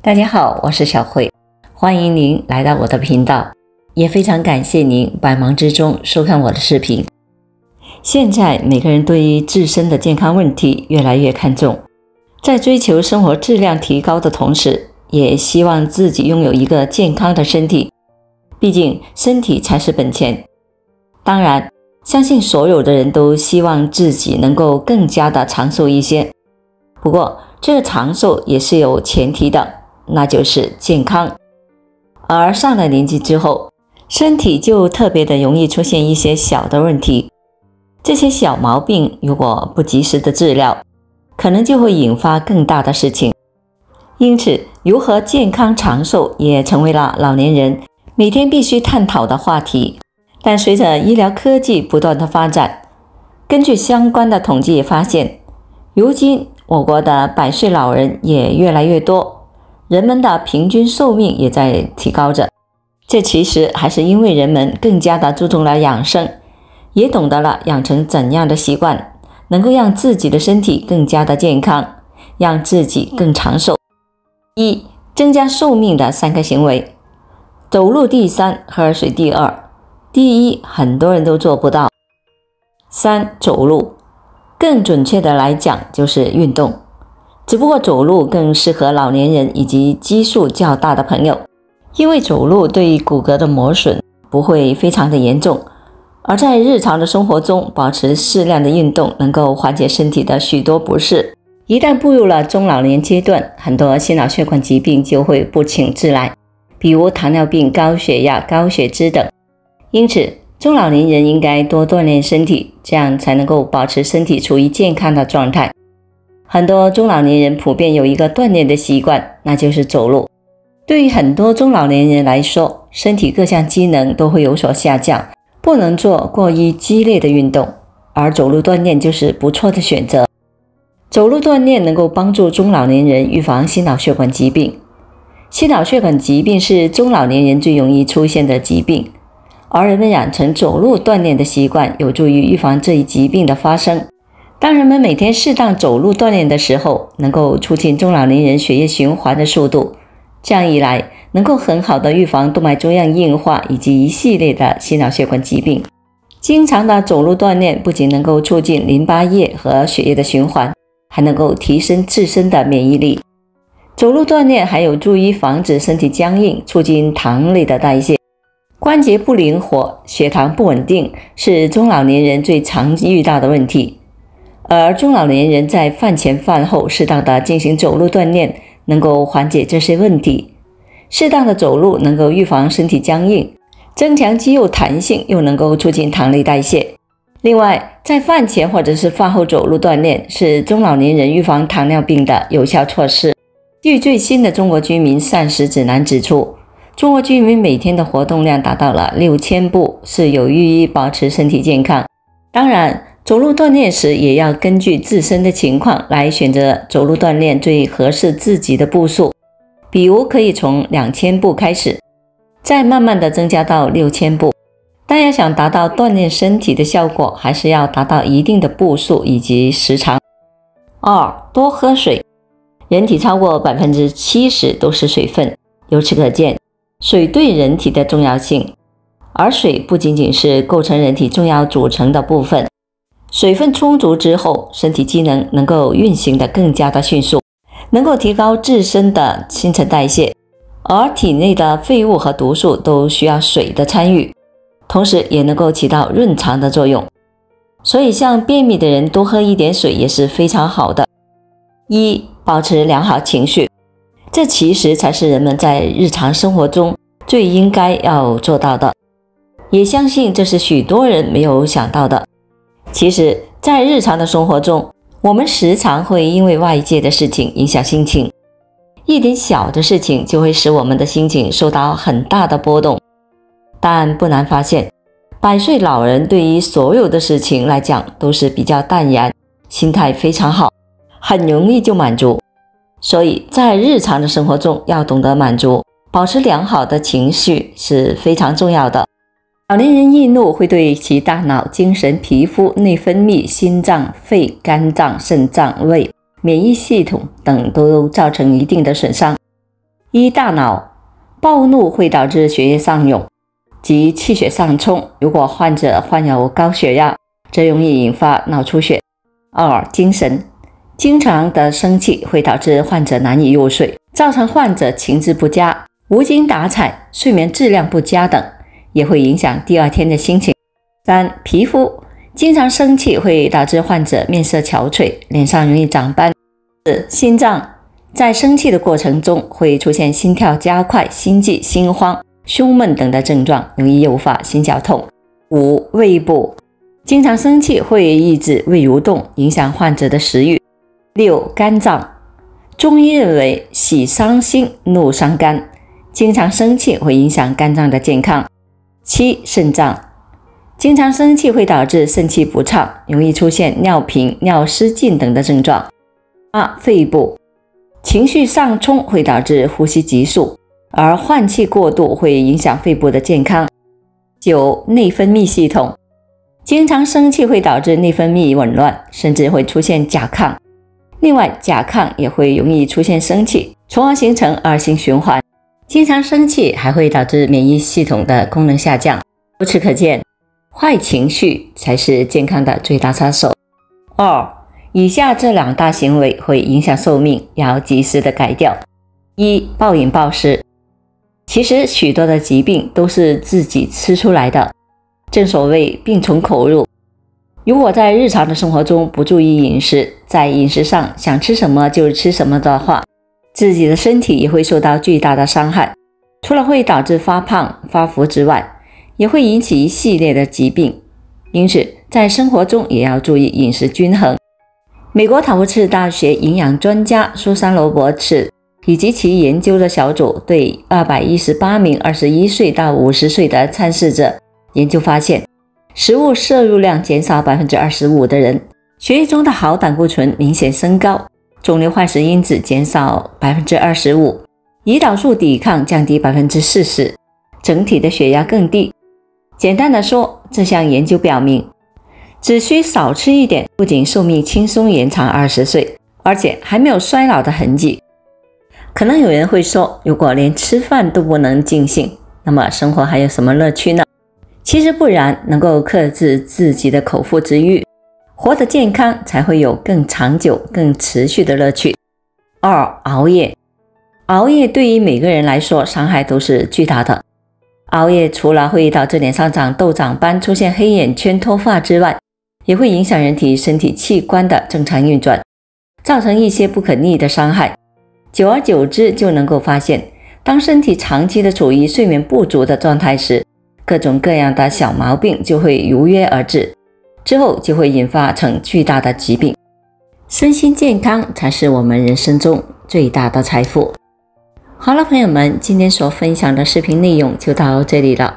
大家好，我是小慧，欢迎您来到我的频道，也非常感谢您百忙之中收看我的视频。现在每个人对于自身的健康问题越来越看重，在追求生活质量提高的同时，也希望自己拥有一个健康的身体，毕竟身体才是本钱。当然，相信所有的人都希望自己能够更加的长寿一些，不过这个长寿也是有前提的，那就是健康。而上了年纪之后，身体就特别的容易出现一些小的问题，这些小毛病如果不及时的治疗，可能就会引发更大的事情。因此，如何健康长寿也成为了老年人每天必须探讨的话题。但随着医疗科技不断的发展，根据相关的统计也发现，如今我国的100岁老人也越来越多，人们的平均寿命也在提高着。这其实还是因为人们更加的注重了养生，也懂得了养成怎样的习惯，能够让自己的身体更加的健康，让自己更长寿。一、增加寿命的3个行为。走路第3，喝水第2。第1，很多人都做不到。3，走路，更准确的来讲就是运动，只不过走路更适合老年人以及基数较大的朋友，因为走路对于骨骼的磨损不会非常的严重，而在日常的生活中保持适量的运动，能够缓解身体的许多不适。一旦步入了中老年阶段，很多心脑血管疾病就会不请自来，比如糖尿病、高血压、高血脂等。因此，中老年人应该多锻炼身体，这样才能够保持身体处于健康的状态。很多中老年人普遍有一个锻炼的习惯，那就是走路。对于很多中老年人来说，身体各项机能都会有所下降，不能做过于激烈的运动，而走路锻炼就是不错的选择。走路锻炼能够帮助中老年人预防心脑血管疾病。心脑血管疾病是中老年人最容易出现的疾病，而人们养成走路锻炼的习惯，有助于预防这一疾病的发生。当人们每天适当走路锻炼的时候，能够促进中老年人血液循环的速度，这样一来，能够很好的预防动脉粥样硬化以及一系列的心脑血管疾病。经常的走路锻炼不仅能够促进淋巴液和血液的循环，还能够提升自身的免疫力。走路锻炼还有助于防止身体僵硬，促进糖类的代谢。关节不灵活、血糖不稳定是中老年人最常遇到的问题，而中老年人在饭前饭后适当的进行走路锻炼，能够缓解这些问题。适当的走路能够预防身体僵硬，增强肌肉弹性，又能够促进糖类代谢。另外，在饭前或者是饭后走路锻炼是中老年人预防糖尿病的有效措施。据最新的中国居民膳食指南指出，中国居民每天的活动量达到了6000步，是有益于保持身体健康。当然，走路锻炼时也要根据自身的情况来选择走路锻炼最合适自己的步数，比如可以从2000步开始，再慢慢的增加到6000步。但要想达到锻炼身体的效果，还是要达到一定的步数以及时长。2. 多喝水。人体超过 70% 都是水分，由此可见水对人体的重要性。而水不仅仅是构成人体重要组成的部分，水分充足之后，身体机能能够运行得更加的迅速，能够提高自身的新陈代谢，而体内的废物和毒素都需要水的参与，同时也能够起到润肠的作用。所以像便秘的人多喝一点水也是非常好的。1. 保持良好情绪，这其实才是人们在日常生活中最应该要做到的，也相信这是许多人没有想到的。其实在日常的生活中，我们时常会因为外界的事情影响心情，一点小的事情就会使我们的心情受到很大的波动。但不难发现，100岁老人对于所有的事情来讲都是比较淡然，心态非常好，很容易就满足。所以在日常的生活中要懂得满足，保持良好的情绪是非常重要的。老年人易怒会对其大脑、精神、皮肤、内分泌、心脏、肺、肝脏、肾脏、胃、免疫系统等都造成一定的损伤。一、大脑暴怒会导致血液上涌及气血上冲，如果患者患有高血压，则容易引发脑出血。二、精神经常的生气会导致患者难以入睡，造成患者情志不佳、无精打采、睡眠质量不佳等，也会影响第二天的心情。三、皮肤经常生气会导致患者面色憔悴，脸上容易长斑。四、心脏在生气的过程中会出现心跳加快、心悸、心慌、胸闷等的症状，容易诱发心绞痛。五、胃部经常生气会抑制胃蠕动，影响患者的食欲。六、肝脏中医认为喜伤心，怒伤肝，经常生气会影响肝脏的健康。七、肾脏经常生气会导致肾气不畅，容易出现尿频、尿失禁等的症状。八、肺部情绪上冲会导致呼吸急速，而换气过度会影响肺部的健康。九、内分泌系统经常生气会导致内分泌紊乱，甚至会出现甲亢。另外，甲亢也会容易出现生气，从而形成恶性循环。经常生气还会导致免疫系统的功能下降。由此可见，坏情绪才是健康的最大杀手。二、以下这两大行为会影响寿命，要及时的改掉。一、暴饮暴食。其实许多的疾病都是自己吃出来的，正所谓病从口入。如果在日常的生活中不注意饮食，在饮食上想吃什么就吃什么的话，自己的身体也会受到巨大的伤害，除了会导致发胖发福之外，也会引起一系列的疾病。因此在生活中也要注意饮食均衡。美国塔夫茨大学营养专家苏珊·罗伯茨以及其研究的小组对218名21岁到50岁的参试者研究发现，食物摄入量减少 25% 的人，血液中的好胆固醇明显升高，肿瘤患死因子减少 25%， 胰岛素抵抗降低 40%， 整体的血压更低。简单的说，这项研究表明，只需少吃一点，不仅寿命轻松延长20岁，而且还没有衰老的痕迹。可能有人会说，如果连吃饭都不能尽兴，那么生活还有什么乐趣呢？其实不然，能够克制自己的口腹之欲，活得健康才会有更长久、更持续的乐趣。二、熬夜。熬夜对于每个人来说伤害都是巨大的。熬夜除了会导致脸上长痘、长斑、出现黑眼圈、脱发之外，也会影响人体身体器官的正常运转，造成一些不可逆的伤害。久而久之，就能够发现，当身体长期的处于睡眠不足的状态时，各种各样的小毛病就会如约而至，之后就会引发成巨大的疾病。身心健康才是我们人生中最大的财富。好了，朋友们，今天所分享的视频内容就到这里了，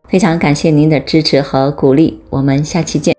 非常感谢您的支持和鼓励，我们下期见。